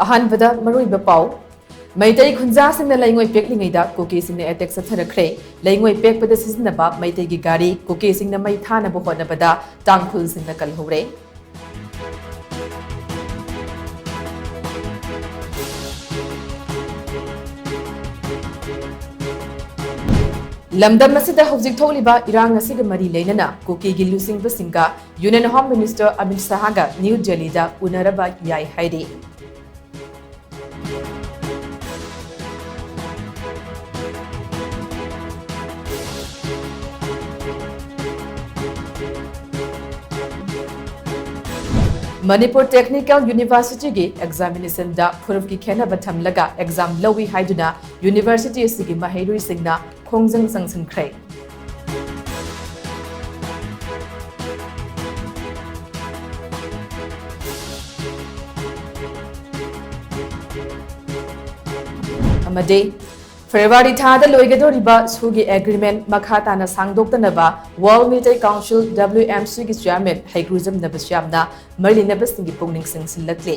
अहानबदा मरुइबा पाउ Meitei खुंजा सिंगना लैंगोय पेकलिंगैदा cookie सिंगना attack सथरखरे लैंगोय पेकपदा सिजनबा मैतैगी गाड़ी cookie सिंगना मै थानबा होनबदा तांगखुल सिंगना कलहौरे लमदम असिदा हौजिक थोलिबा इरांग असिगा मरी लेनना कुकी गी लुसिंगबा सिंगा यूनियन होम मिनिस्टर अमित शाहगा न्यू दिल्लीदा उनरबा याय हाइदे Manipur Technical University gi examination da phuruf ki khena batham laga exam lowi haiduna university sigi mahairui singna khongjang sangsan khrai amade February thada loigadoriba sugi agreement makhatana sangdoktanaba World Military Council WMC gi chairman Haigruzam Nabasyamna Marlin Nabastingi pungning singsilakle